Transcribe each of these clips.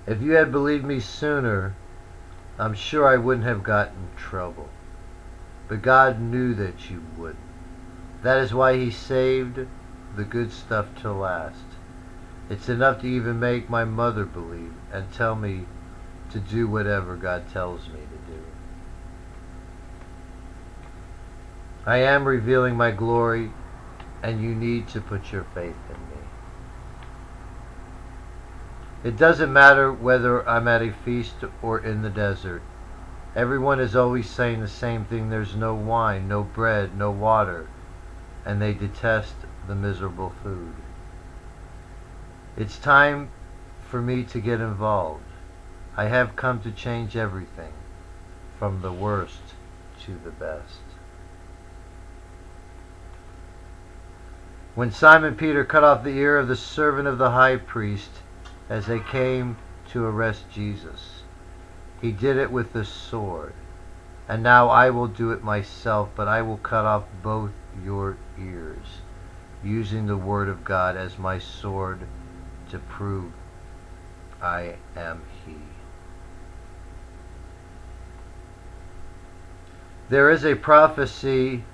If you had believed me sooner, I'm sure I wouldn't have gotten in trouble. But God knew that you wouldn't. That is why He saved the good stuff till last. It's enough to even make my mother believe and tell me to do whatever God tells me to do. I am revealing my glory, and you need to put your faith in me. It doesn't matter whether I'm at a feast or in the desert. Everyone is always saying the same thing. There's no wine, no bread, no water, and they detest the miserable food. It's time for me to get involved. I have come to change everything, from the worst to the best. When Simon Peter cut off the ear of the servant of the high priest as they came to arrest Jesus, he did it with the sword. And now I will do it myself, but I will cut off both your ears, using the word of God as my sword to prove I am He. There is a prophecy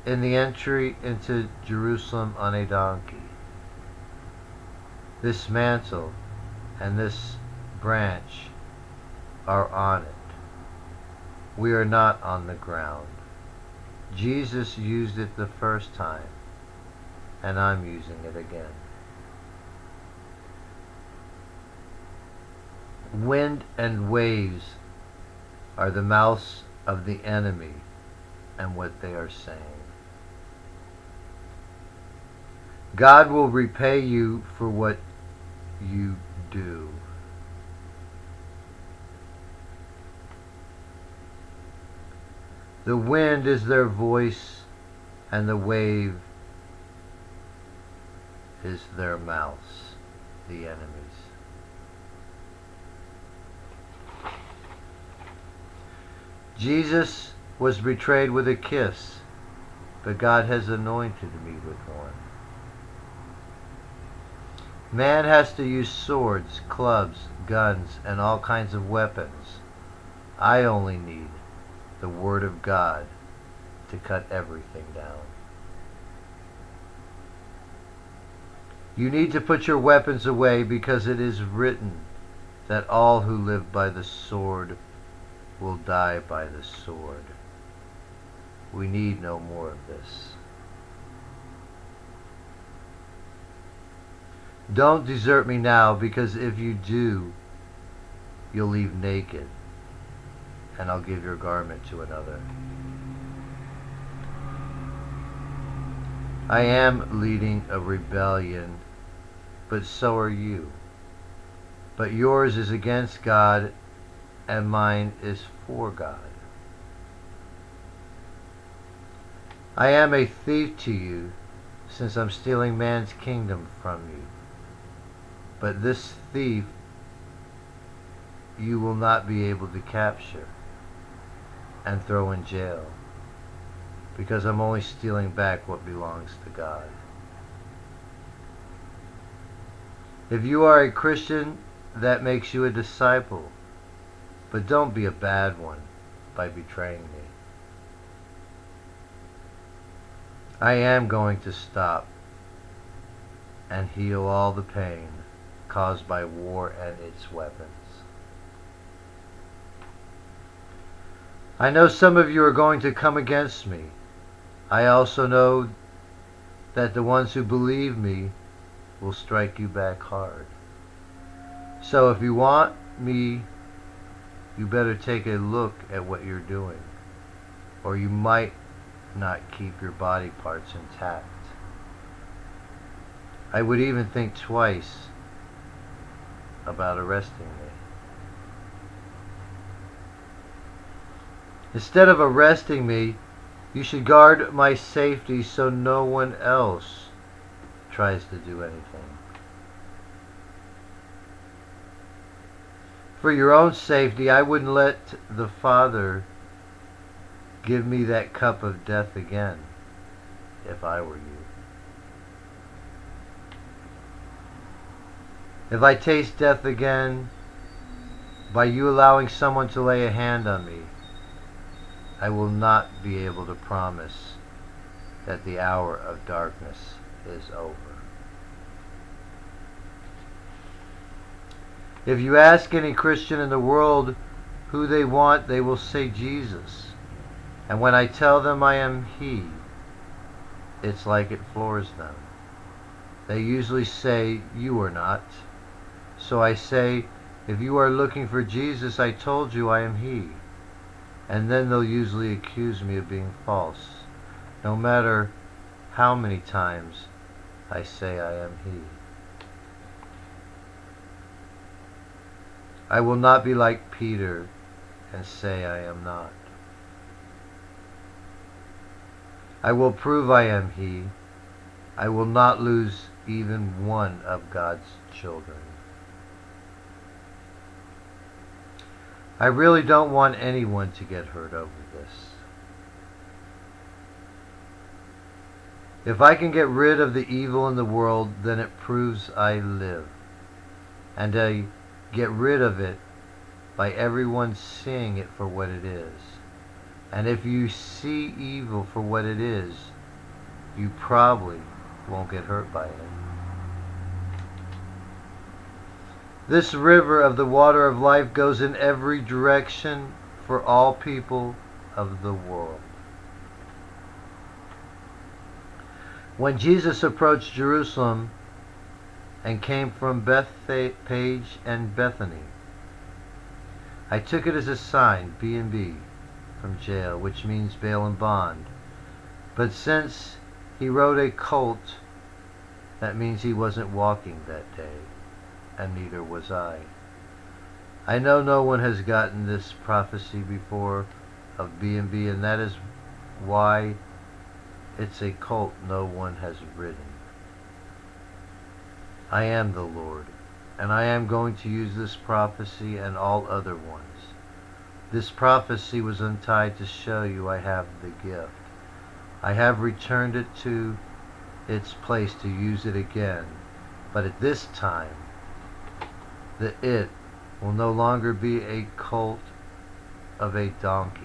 in the entry into Jerusalem on a donkey. This mantle and this branch are on it. We are not on the ground. Jesus used it the first time, and I'm using it again. Wind and waves are the mouths of the enemy and what they are saying. God will repay you for what you do. The wind is their voice, and the wave is their mouths, the enemies. Jesus was betrayed with a kiss, but God has anointed me with one. Man has to use swords, clubs, guns, and all kinds of weapons. I only need the Word of God to cut everything down. You need to put your weapons away, because it is written that all who live by the sword will die by the sword. We need no more of this. Don't desert me now, because if you do, you'll leave naked, and I'll give your garment to another. I am leading a rebellion, but so are you. But yours is against God, and mine is for God. I am a thief to you, since I'm stealing man's kingdom from you. But this thief you will not be able to capture and throw in jail, because I'm only stealing back what belongs to God. If you are a Christian, that makes you a disciple, but don't be a bad one by betraying me. I am going to stop and heal all the pain caused by war and its weapons. I know some of you are going to come against me. I also know that the ones who believe me will strike you back hard. So if you want me, you better take a look at what you're doing, or you might not keep your body parts intact. I would even think twice about arresting me. Instead of arresting me, you should guard my safety so no one else tries to do anything. For your own safety, I wouldn't let the Father give me that cup of death again if I were you. If I taste death again, By you allowing someone to lay a hand on me, I will not be able to promise that the hour of darkness is over. If you ask any Christian in the world who they want, they will say Jesus. And when I tell them I am He, it's like it floors them. They usually say, you are not. So I say, if you are looking for Jesus, I told you I am He. And then they'll usually accuse me of being false, no matter how many times I say I am He. I will not be like Peter and say I am not. I will prove I am He. I will not lose even one of God's children. I really don't want anyone to get hurt over this. If I can get rid of the evil in the world, then it proves I live. And I get rid of it by everyone seeing it for what it is. And if you see evil for what it is, you probably won't get hurt by it. This river of the water of life goes in every direction for all people of the world. When Jesus approached Jerusalem and came from Bethphage and Bethany, I took it as a sign, B&B, from jail, which means bail and bond. But since he rode a colt, that means he wasn't walking that day, and neither was I. I know no one has gotten this prophecy before of B&B, and that is why it's a colt no one has ridden. I am the Lord, and I am going to use this prophecy and all other ones. This prophecy was untied to show you I have the gift. I have returned it to its place to use it again, but at this time, the it will no longer be a colt of a donkey,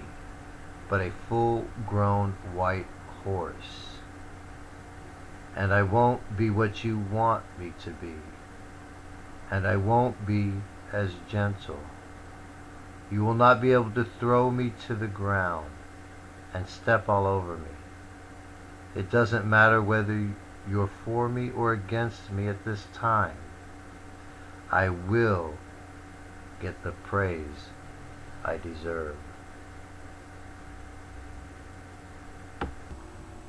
but a full-grown white horse. And I won't be what you want me to be, and I won't be as gentle. You will not be able to throw me to the ground and step all over me. It doesn't matter whether you're for me or against me at this time. I will get the praise I deserve.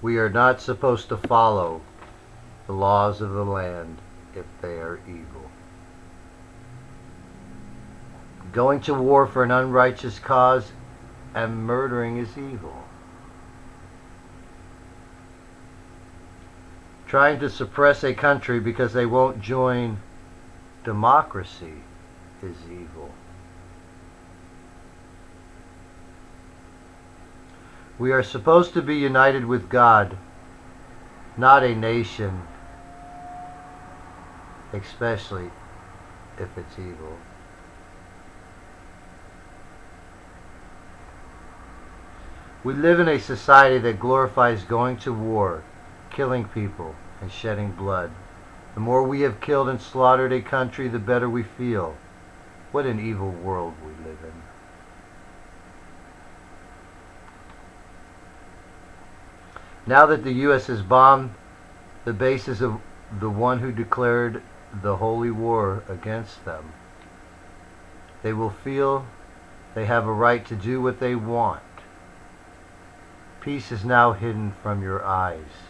We are not supposed to follow the laws of the land if they are evil. Going to war for an unrighteous cause and murdering is evil. Trying to suppress a country because they won't join democracy is evil. We are supposed to be united with God, not a nation, especially if it's evil. We live in a society that glorifies going to war, killing people, and shedding blood. The more we have killed and slaughtered a country, the better we feel. What an evil world we live in. Now that the U.S. has bombed the bases of the one who declared the holy war against them, they will feel they have a right to do what they want. Peace is now hidden from your eyes.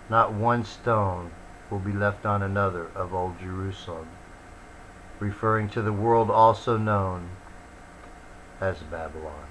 Not one stone will be left on another of old Jerusalem, referring to the world also known as Babylon.